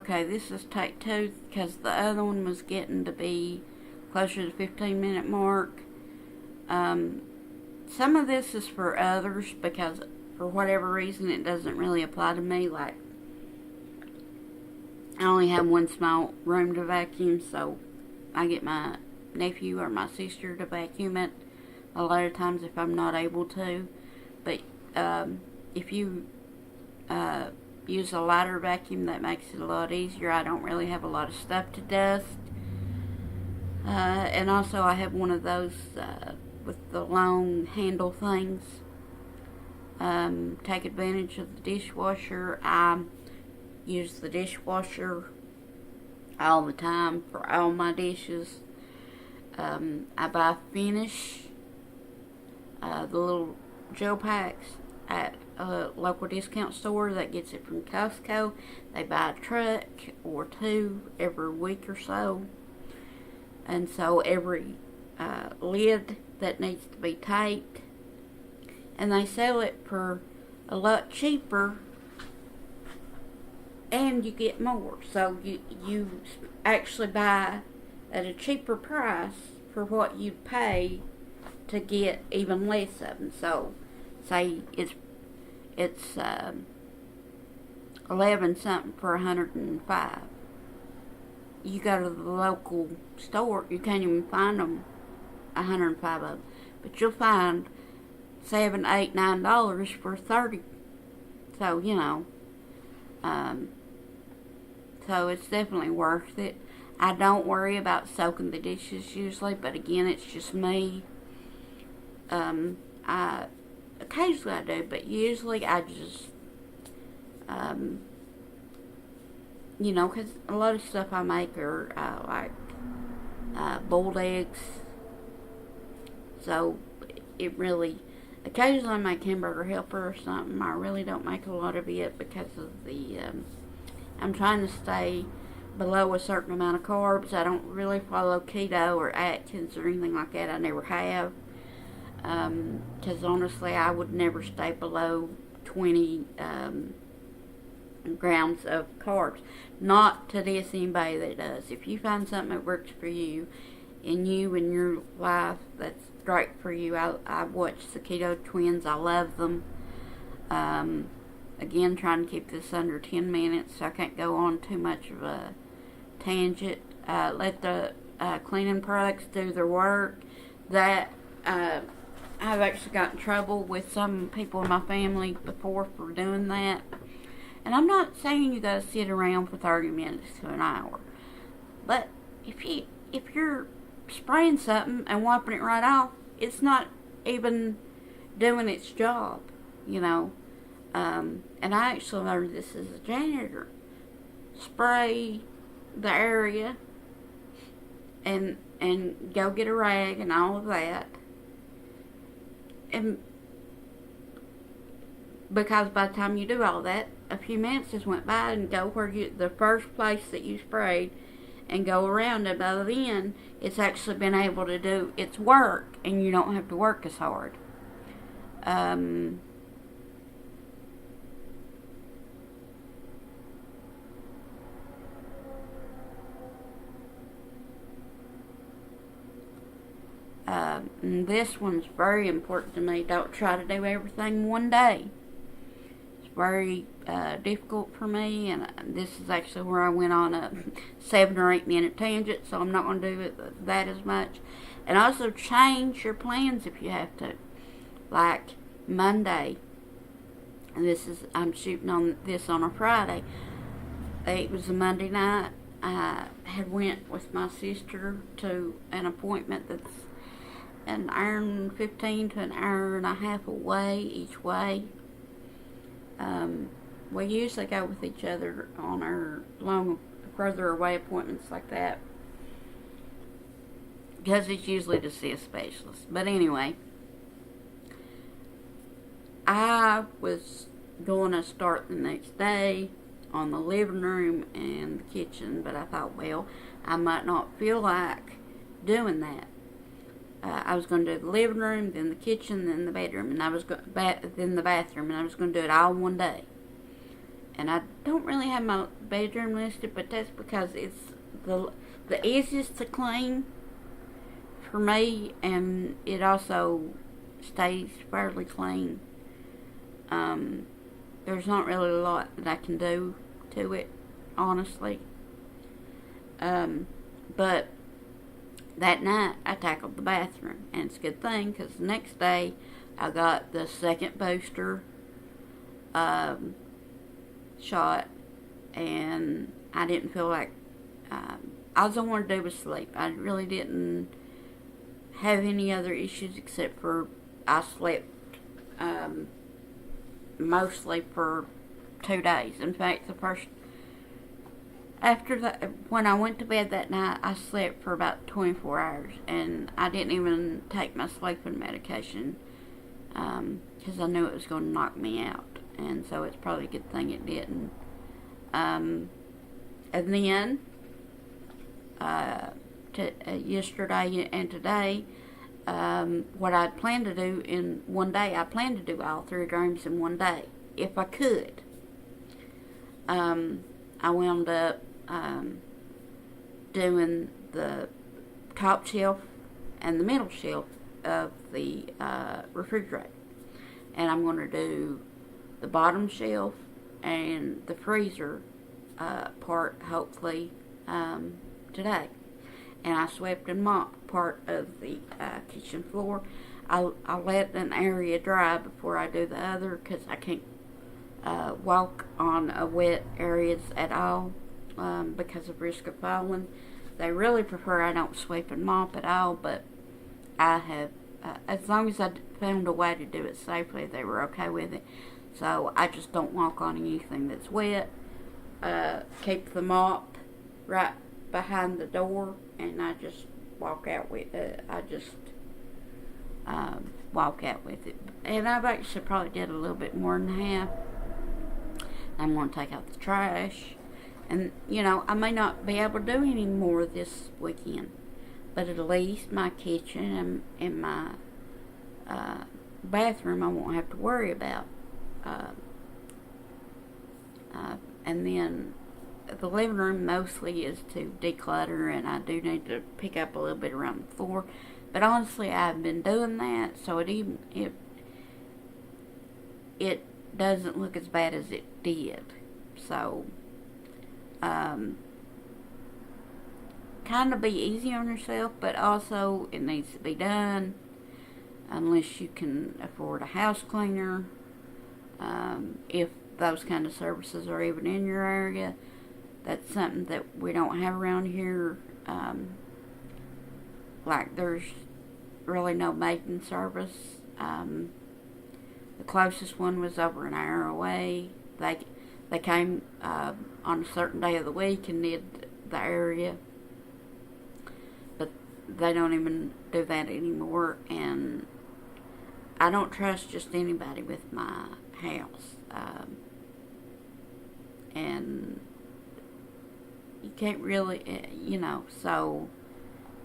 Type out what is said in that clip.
okay, this is take two because the other one was getting to be closer to the 15-minute mark. Some of this is for others because for whatever reason it doesn't really apply to me. Like, I only have one small room to vacuum, so I get my nephew or my sister to vacuum it a lot of times if I'm not able to. But if you use a lighter vacuum, that makes it a lot easier. I don't really have a lot of stuff to dust. And also I have one of those with the long handle things. Take advantage of the dishwasher. I use the dishwasher all the time for all my dishes. I buy Finish, the little gel packs at a local discount store that gets it from Costco. They buy a truck or two every week or so. And so every lid that needs to be taped, and they sell it for a lot cheaper, and you get more. So you actually buy at a cheaper price for what you'd pay to get even less of them. So say it's 11 something for 105. You go to the local store, you can't even find them 105 of them, but you'll find $7, $8, $9 for 30. So so it's definitely worth it. I don't worry about soaking the dishes usually, but again, it's just me. I occasionally I do, but usually I just because a lot of stuff I make are like boiled eggs. So it really, occasionally I make hamburger helper or something. I really don't make a lot of it because of the, I'm trying to stay below a certain amount of carbs. I don't really follow keto or Atkins or anything like that. I never have. Because honestly, I would never stay below 20 grams of carbs. Not to diss anybody that does. If you find something that works for you and your life, that's great for you. I watch the Keto Twins. I love them. Again, trying to keep this under 10 minutes so I can't go on too much of a tangent. Let the cleaning products do their work. That I've actually got in trouble with some people in my family before for doing that. And I'm not saying you gotta sit around for 30 minutes to an hour. But if you're spraying something and wiping it right off, it's not even doing its job, And I actually learned this as a janitor. Spray the area and go get a rag and all of that. And because by the time you do all that, a few minutes just went by, and go where the first place that you sprayed and go around it. By then, it's actually been able to do its work, and you don't have to work as hard. This one's very important to me. Don't try to do everything one day. It's very difficult for me, and this is actually where I went on a 7 or 8 minute tangent, so I'm not going to do that as much. And also change your plans if you have to. Like Monday, and I'm shooting on this on a Friday. It was a Monday night. I had went with my sister to an appointment that's an hour and 15 to an hour and a half away each way. We usually go with each other on our long, further away appointments like that, because it's usually to see a specialist. But anyway, I was going to start the next day on the living room and the kitchen, but I thought, well, I might not feel like doing that. I was going to do the living room, then the kitchen, then the bedroom, and then the bathroom, and I was going to do it all one day. And I don't really have my bedroom listed, but that's because it's the easiest to clean for me, and it also stays fairly clean. There's not really a lot that I can do to it, honestly. But that night I tackled the bathroom, and it's a good thing because the next day I got the second booster shot, and I didn't feel like all I wanted to do was sleep. I really didn't have any other issues except for I slept mostly for 2 days. In fact, when I went to bed that night, I slept for about 24 hours, and I didn't even take my sleeping medication because I knew it was going to knock me out, and so it's probably a good thing it didn't. And then yesterday and today, what I'd planned to do in one day, I planned to do all 3 rooms in one day, if I could. I wound up doing the top shelf and the middle shelf of the refrigerator. And I'm going to do the bottom shelf and the freezer part, hopefully, today. And I swept and mopped part of the kitchen floor. I'll let an area dry before I do the other because I can't walk on wet areas at all because of risk of falling. They really prefer I don't sweep and mop at all, but I have, as long as I found a way to do it safely, they were okay with it. So I just don't walk on anything that's wet. Keep the mop right behind the door, and I just walk out with it. Walk out with it. And I've actually probably did a little bit more than half. I'm going to take out the trash. And, I may not be able to do any more this weekend. But at least my kitchen and my bathroom I won't have to worry about. And then the living room mostly is to declutter, and I do need to pick up a little bit around the floor. But honestly, I've been doing that, so it doesn't look as bad as it did. So, kind of be easy on yourself, but also it needs to be done unless you can afford a house cleaner. If those kind of services are even in your area, that's something that we don't have around here. Like there's really no maiden service. The closest one was over an hour away. They came on a certain day of the week and did the area, but they don't even do that anymore. And I don't trust just anybody with my house. And you can't really, so